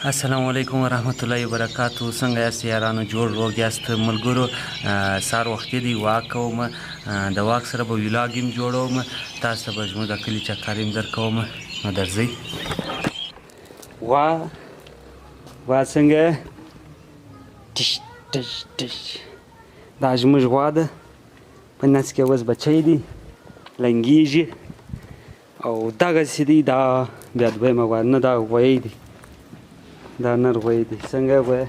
السلام علیکم ورحمت الله وبرکاتو. څنګه یاست یارانو؟ جوړ روغ یاست ملګرو؟ سهار وختي دی واک کوم، د واک سره به ویلاګ هم جوړوم، تاسو ته به زموږ د کلي چکر هم درکوم. نو درځئ. وا څنګه ټش ټش ټش دا زموږ غوا ده، په نس کې اوس بچی دی لنګېږي او دغسې دی. دا بیا دویمه غوا نه، دا غویی دی، دا نر غوی دی. څنګه غوی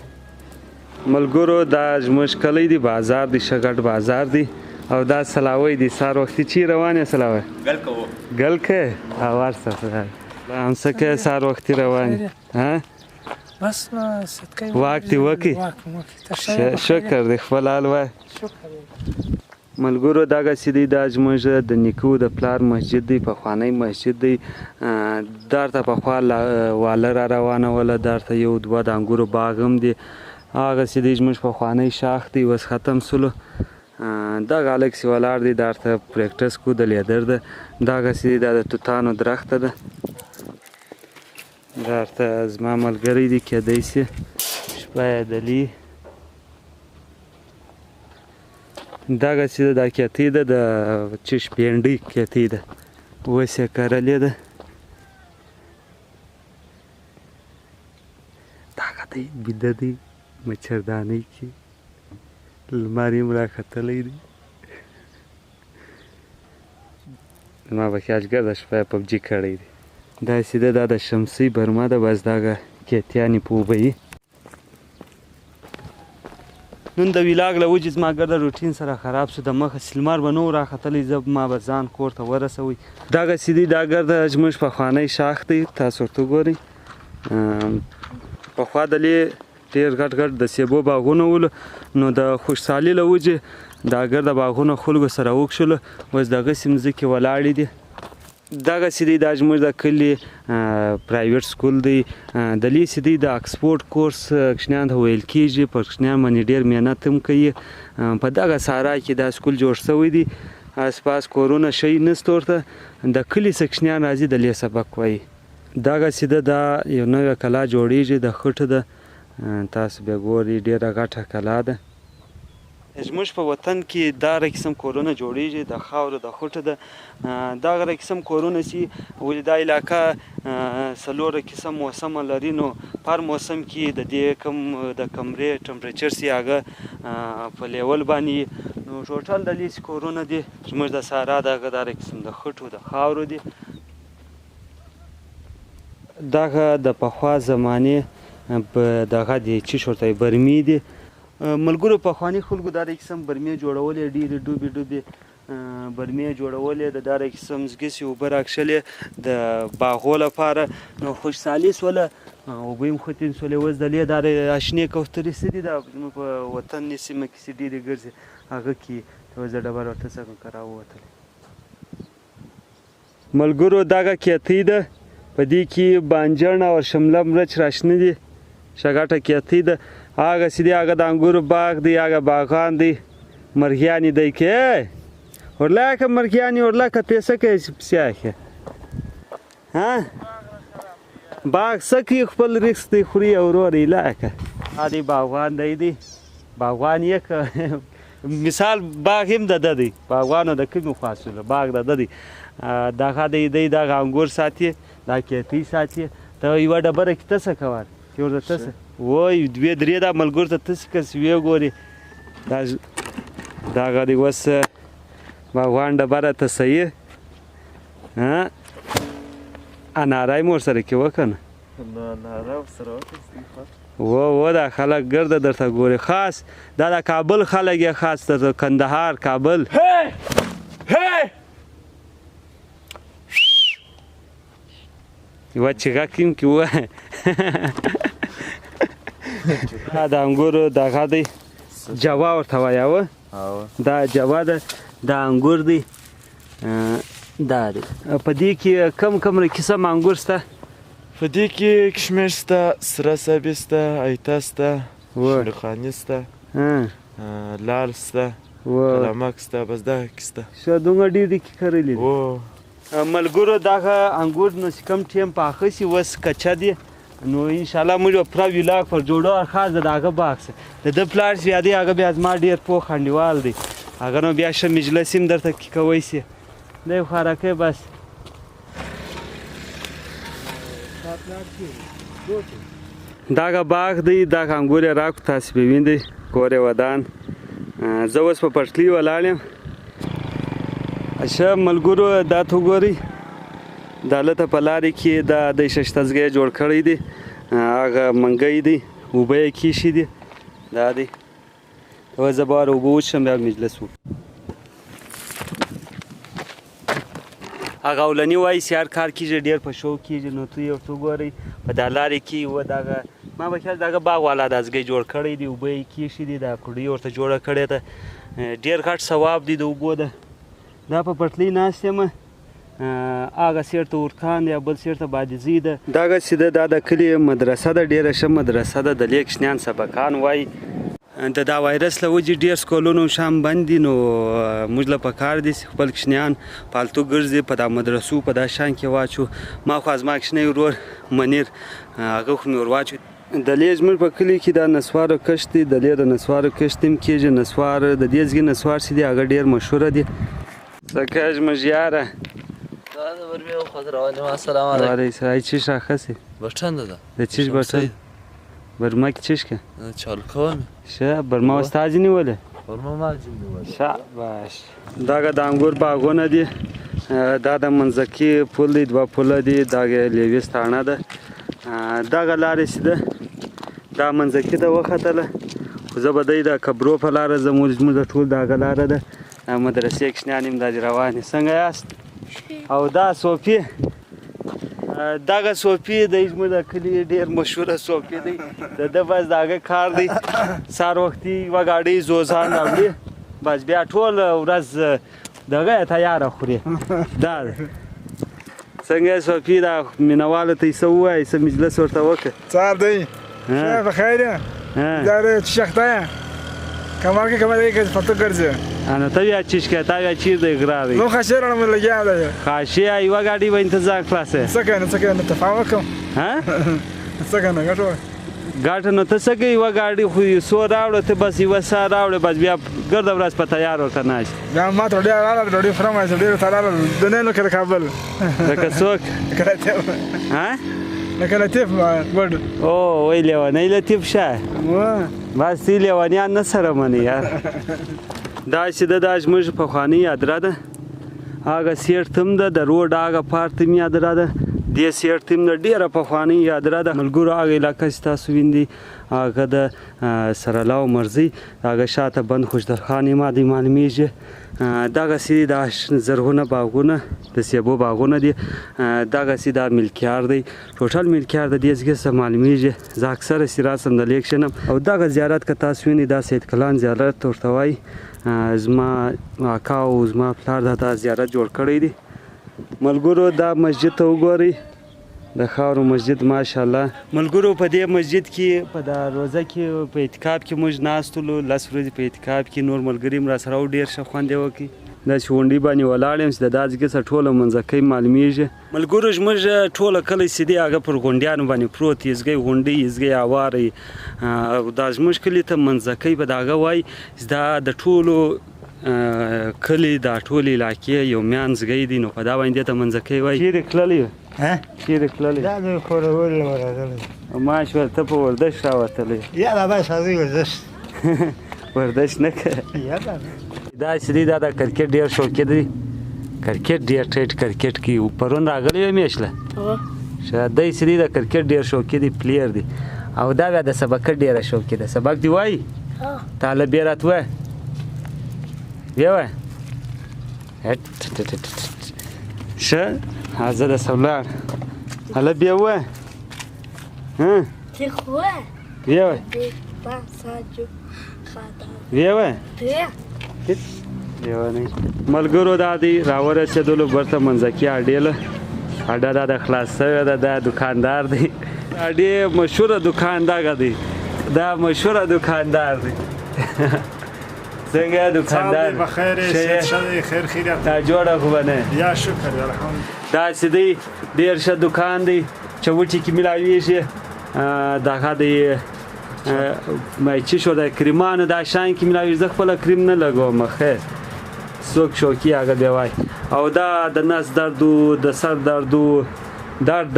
ملګرو؟ دا زموږ کلی دی، بازار دی، ښه ګډ بازار دی. او دا سلاوی دی. سهار وختي چی روان یې سلاوی؟ ګلکه ورسه همسه که سهار وختي روان یې؟ بس صدقه واک دی وکړي. شکر دی، خپل حال وایه. ملګرو دغسې دی، دا زموږ د نیکو د پلار مسجد دی، پخوانی مسجد دی. درته پخوا واله را روانوله، درته یو دوه د انګورو باغ هم دی. هغسې دی زموږ پخوانی شاخ دی، اوس ختم سلو. دغه هلکسې ولاړ دی، درته پریکټس کو د لیدر ده. دغسې دی، دا د توتانو درخته ده. درته زما ملګری دی، کیدی سي شپه یې دلي. دغسې ده، دا کیتۍ ده، د چش بینډۍ کیتۍ ده، اوس یې کرلې ده. دغه دی بیده دی مچردانۍ کې، لمر یې هم راختلی دی. زما به خیالګر ده شپه یې پبجي کړی دی. داسې ده، دا د شمسۍ برمه ده، بس دغه کیتیانې په اوبه یي. نن د ویلاګ له وجې زما ګرده روټین سره خراب شو، د مخه لمر به نه و راختلی، زه ما به ځان کور ته ورسوئ. دغسې دی، دا ګرده زموږ پخوانی شاخ دی، تاسو ورته وګورئ. پخوا دلې ډېر ګډ ګډ د سیبو باغونه ولو، نو د خوشحالي له وجې دا ګرده باغونه خلکو سره وکښلو، اوس دغسې مځکې ولاړې دي. دغسې دی، دا زموږ د کلي پرایویټ سکول دی. دلېسې دی، د اکسفورډ کورس کوچنیانو ته ویل کېږي، پر کوچنیان باندې ډېر محنت هم کوي. په دغه صحرا کې دا سکول جوړ شوی دی، آس پاس کورونه شی نشته ورته. د کلي څخه کوچنیان راځي، دلې سبق وایي. دغسې ده، دا یو نوې کلا جوړېږي، د خټو ده. تاسو بیا ګورئ، ډېره غټه کلا ده. زموږ په وطن کې دا قسم کورونه جوړېږي، د خاورو د خټو ده. دغه قسم کورونه چې ولې دا علاقه څلور قسم موسمه لري، نو په هر موسم کې د دې کم د کمرې ټمپریچر چې هغه په لیول باندې. نو ټوټل دلېسې کورونه دي زموږ د صحرا دغه دا قسم د خټو د خاورو دي. دغه د پخوا زمانې دغه دی، چی ورته وایي، برمې دي. ملګرو پخواني خلکو دا قسم برمې جوړولې، ډېرې ډوبې ډوبې برمې جوړولې، د دا قسم ځګسې اوبه راکښلې د باغو لپاره. نو خوشحالي سوله، اوبه هم ختم سولې. اوس دلې دا اشنې کوترې څه دي، دا زموږ په وطن سیمه کې چې ډېرې ګرځي، هغه کې اوس د ډبره ورته څخه راووتلې. ملګرو دغه کیتۍ ده، په دې کې بانجڼ او شمله مرچ راشنه دي، ښه ګټه کیتۍ ده. هغسې دی، هغه د انګورو باغ دی، هغه باغان دی، مرغیانې دی کې ورلاکه مرغیانې ورلاکه پیسه کوي پسیاخه باغ څه کوي، خپل رزق دی خوري او ورور یې لاکه. دا دی باغوان دی، باغوان یې که مثال باغ هم د ده دی، باغوانو د کومې خوا سوله باغ د ده دی. دغه دی، دغه انګور ساتي، دا کیتۍ ساتي. ته یوه ډبره کې ته څه کوه کې ورته ته څه وای، دوې درې دا ملګرو ته تاسې کس ویې ګورې. دغه دی اوس باغوان ډبره ته صحیح اناری مو ورسره کې وکړه نه و دا خلک ګرده درته ګوري. خاص دا د کابل خلک یې، خاص د کندهار کابل. یوه چیغک هم کې ووایه. د انګورو دغه دی، جوا ورته وایه. دا جوا ده، دا انګور دی. دا دی، په دې کې کم قسم انګور شته؟ په دې کې کشمش شته، سره سبې شته، ایته شته، شیرخاني شته، لال شته، قلمک شته، بس دغه کې شته. ښه دومره ډېر دي کې کرلي دي. ملګرو دغه انګور نو چې کوم ټیم پاخه شي اوس کچه دي، نو انشاءالله موږ به پوره ولاګ پر جوړو خاص د هغه باغ څه د ده پلار چې بیا دی هغه بیا زما ډېر پوه انډیوال دی هغه نو بیا ښه مجلس هم درته کوی شي دی خوارکی بس دغه باغ دی دغه انګور یې راکړو تاسې به وینئ کور یې ودان زه اوس په پټلۍ ولاړ یم ښه ملګرو دا ته وګورئ د هلته په لارې کې دا د ششتزګی جوړ کړی دی هغه منګی دی اوبه یې کیښي دي دا دی اوس زه به ور اوبه وڅښم بیا مجلس وکړو هغه اولني وایي چې هر کار کېږي ډېر په شوق کېږي نو ته یې ورته وګورئ په دا لارې کې و دغه ما به خیال دغه باغ والا د ازګی جوړ کړی دی اوبه یې کیښي دي دا کړۍ ورته جوړه کړې ده ډېر غټ ثواب دی د اوبو ده دا په پټلۍ ناست یم هغه سیټ ته ورکان دی بل سیټ ته بادیزي ده دغسې ده دا د کلي مدرسه ده ډېره ښه مدرسه ده د لیک شنیان سبقان وایي د دا وایرس له وجې ډېر سکولونه شام بند دي نو موږ له پکار دي چې خپل کوچنیان پالتو ګرځي په دا مدرسو په دا شان کې واچو ما خو زما کوچنی ورور منیر هغه خو مې ور واچو د لې زموږ په کلي کې دا نسوارو کښت دی د لې د نسوارو کښت هم کېږي نسوار د دې ځګي نسوار چې دی هغه ډېر مشهوره دی څه کوې زموږ یاره السلام علیکم ای چیش راخسی بټن ده د چیش بټن برما کې چیش که چالو کوم شه برما استاد نیولې برما ما نیولې شاباش داګه د انګور باغونه دي دا د منځکي پل دی دوه پله دي داګه لیوستانه ده داګه لارې چې ده دا منځکي ده وختله خو زه به دی د کبرو په لاره ځم زموږ د ټول داګه لاره ده مدرسې کوچنیان هم دا دي روانې څنګه یاست او دا صوفي دغه صوفي د زموږ د کلي ډېر مشهوره صوفي دی د ده بس د هغه کار دی سهار وختي یوه ګاډۍ زوزان راوړي بس بیا ټول ورځ دغه یې تیاره خوري دا ده څنګه یې صوفي دا مینهوالو ته یې څه ووایي څه مجلس ورته وکړه صاحب دی بخیر یې دا چشخته یې کمال کې کمال کې فتو ګرځي انا ته بیا چیش که تا بیا چیر دی ګرا دی نو خاشې راڼه مې لګیا دی خاشې یوه ګاډۍ به انتظار خلاصې څه کوې تفاهم وکړم ها څه کوې نو ګټه ګاټه نو ته څه کوې یوه ګاډۍ خو څو راوړه ته بس یوه ساه راوړې بس بیا ګرده ورځ په تیار ورته ناست بیا ما ته ډېر راغله ډوډۍ فرمایش ډېر ته راغله د نه نو کله کابل لکه څوک ها لکه لطیف ګډ او وای لیونی لطیف شه بس تی لیونیان نه سره منې یار دا چې ده دا زموږ پخوانۍ ادره ده هغه سیټ هم ده د روډ هغه پارت هم ادره ده دې سیټ هم د ډېره پخوانۍ ادره ده ملګرو هغه علاقه چې تاسو وینئ هغه د سرلا او مرزي هغه شاته بند خوشدرخان مادي معلومیږي دغسې دا زرغونه باغونه د سیبو باغونه دي دغسې دا ملکیار دی ټوټل ملکیار د دې ځګې څخه معلومیږي زه اکثره چې راسم د لیک شنم او دغه زیارت که تاسو وینئ دا سید کلان زیارت ورته وایي زما اکا او زما پلار دا زیارت جوړ کړی دی ملګرو دا مسجد ته وګورئ د خاورو مسجد ماشاءالله ملګرو په دې مسجد کې په دا روزه کې په اعتکاف کې موږ ناست ولو 10 ورځې په اعتکاف کې نور ملګري هم راسره و ډېر ښه خوند یې وکړي داسې غونډۍ باندې ولاړ یم چې د دا ځګې څخه ټوله منځکی معلومیږي ملګرو زموږ ټوله کلی چې دی هغه پر غونډیانو باندې پروت یزګی غونډۍ یزګی اواره دا زموږ کلي ته منځکی به د هغه وایي چې دا د ټولو کلي دا ټولې علاقې یو میانځګی دی نو په دا باندې ته منځکی وایي چیرې تللی چیرې تللی دا مې کورول ورغلی ماشوال ته په وردش راوتلی یا دا بس هغوی ورزش ورزش نه کوې دا چې دی دا د کرکټ ډېر شوقي دی کرکټ ډېر ټیټ کرکټ کې پرون راغلی وې میاشله دی چې دی د کرکټ ډېر شوقي دی پلیر دی او دا بیا د سبقت ډېره شوقي ده سبق دی وایي تاله بیا راته وایه بیا وایه ښه زه درسه ولاړ هله بیا ووایه بیا وایه بیا وایه ملګرو دا دی راورسېدلو برته منځکي اډې اډه دا د خلاص شوې ده دا دوکاندار دی اډې مشهوره دوکان دغه دی دا مشهوره دوکاندار دی څنګه دوکاندار بخیر خیر خیریت دا جوړه خو به نه یا شکر الحمدلله دا چې دی ډېر ښه دوکان دی چوټي کې میلاویږي دغه د چې شو د کریمانو دا شان کې مې زه خپله کریم نه لګوم خیر څوک شوقي هغه بیا وایي او دا د نس درد و د سر درد و درد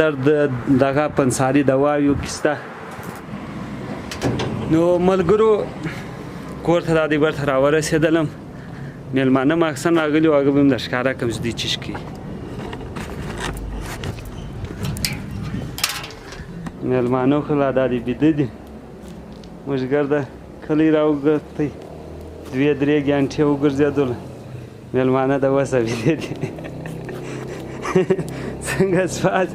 دغه پنساري دوايو کې شته نو ملګرو کور ته دا دی برته راورسېدلم میلمانه مې اکثر راغلي وو هغه به مې در ښکاره کړم چې دوی چیشکي میلمانه خو لا دا دی بیده دي موږ ګرده کلی راوګرځئ 2-3 ګنټې وګرځېدلو میلمانه د وسه بیده دي څنګه سپاس